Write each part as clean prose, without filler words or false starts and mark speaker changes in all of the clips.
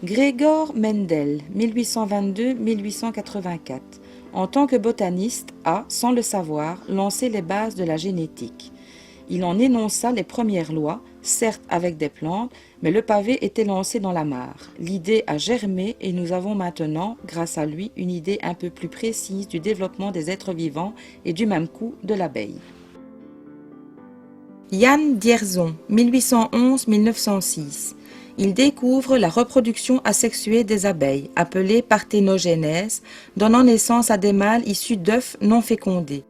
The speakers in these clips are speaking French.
Speaker 1: Gregor Mendel, 1822-1884, en tant que botaniste, a, sans le savoir, lancé les bases de la génétique. Il en énonça les premières lois, certes avec des plantes, mais le pavé était lancé dans la mare. L'idée a germé et nous avons maintenant, grâce à lui, une idée un peu plus précise du développement des êtres vivants et du même coup de l'abeille. Jan Dzierzon, 1811-1906. Il découvre la reproduction asexuée des abeilles, appelée parthénogenèse, donnant naissance à des mâles issus d'œufs non fécondés.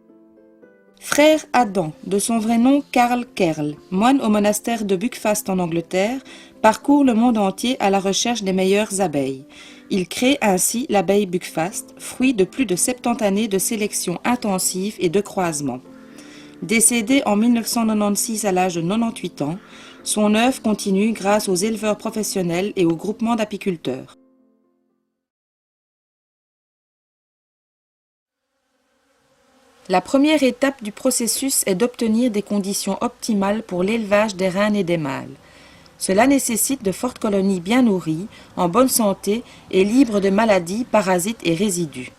Speaker 1: Frère Adam, de son vrai nom Karl Kerl, moine au monastère de Buckfast en Angleterre, parcourt le monde entier à la recherche des meilleures abeilles. Il crée ainsi l'abeille Buckfast, fruit de plus de 70 années de sélection intensive et de croisement. Décédé en 1996 à l'âge de 98 ans, son œuvre continue grâce aux éleveurs professionnels et aux groupements d'apiculteurs. La première étape du processus est d'obtenir des conditions optimales pour l'élevage des reines et des mâles. Cela nécessite de fortes colonies bien nourries, en bonne santé et libres de maladies, parasites et résidus.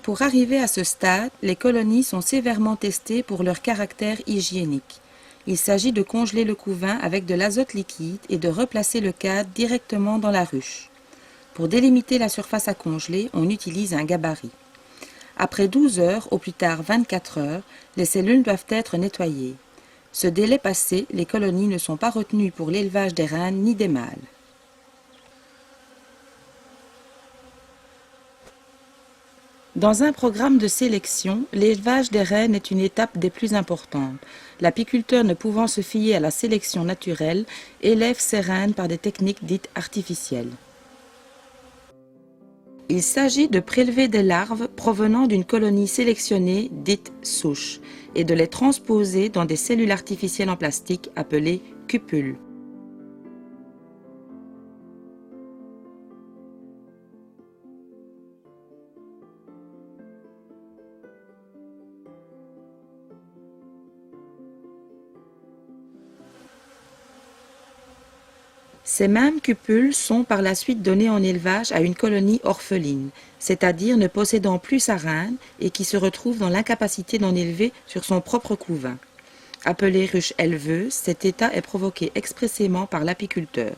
Speaker 1: Pour arriver à ce stade, les colonies sont sévèrement testées pour leur caractère hygiénique. Il s'agit de congeler le couvain avec de l'azote liquide et de replacer le cadre directement dans la ruche. Pour délimiter la surface à congeler, on utilise un gabarit. Après 12 heures, au plus tard 24 heures, les cellules doivent être nettoyées. Ce délai passé, les colonies ne sont pas retenues pour l'élevage des reines ni des mâles. Dans un programme de sélection, l'élevage des reines est une étape des plus importantes. L'apiculteur ne pouvant se fier à la sélection naturelle, élève ses reines par des techniques dites artificielles. Il s'agit de prélever des larves provenant d'une colonie sélectionnée dite souche et de les transposer dans des cellules artificielles en plastique appelées cupules. Ces mêmes cupules sont par la suite données en élevage à une colonie orpheline, c'est-à-dire ne possédant plus sa reine et qui se retrouve dans l'incapacité d'en élever sur son propre couvain. Appelée ruche éleveuse, cet état est provoqué expressément par l'apiculteur.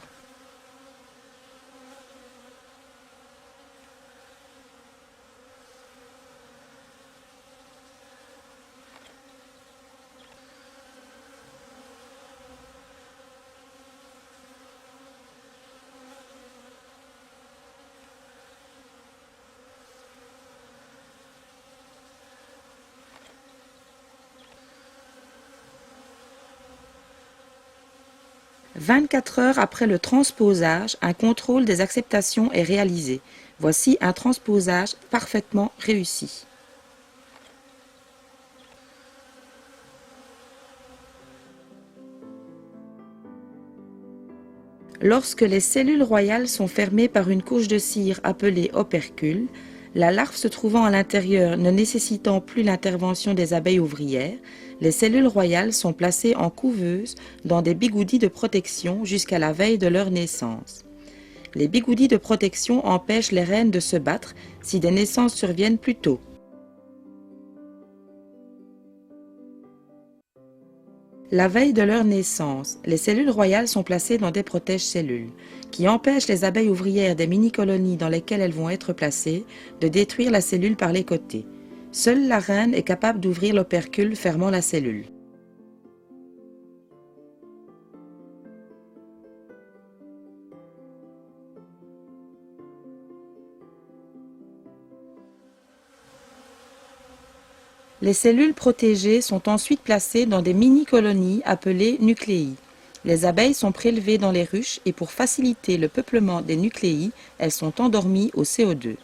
Speaker 1: « 24 heures après le transposage, un contrôle des acceptations est réalisé. Voici un transposage parfaitement réussi. Lorsque les cellules royales sont fermées par une couche de cire appelée opercule, la larve se trouvant à l'intérieur ne nécessitant plus l'intervention des abeilles ouvrières, les cellules royales sont placées en couveuse dans des bigoudis de protection jusqu'à la veille de leur naissance. Les bigoudis de protection empêchent les reines de se battre si des naissances surviennent plus tôt. La veille de leur naissance, les cellules royales sont placées dans des protège-cellules, qui empêchent les abeilles ouvrières des mini-colonies dans lesquelles elles vont être placées de détruire la cellule par les côtés. Seule la reine est capable d'ouvrir l'opercule fermant la cellule. Les cellules protégées sont ensuite placées dans des mini-colonies appelées nucléi. Les abeilles sont prélevées dans les ruches et pour faciliter le peuplement des nucléi, elles sont endormies au CO2.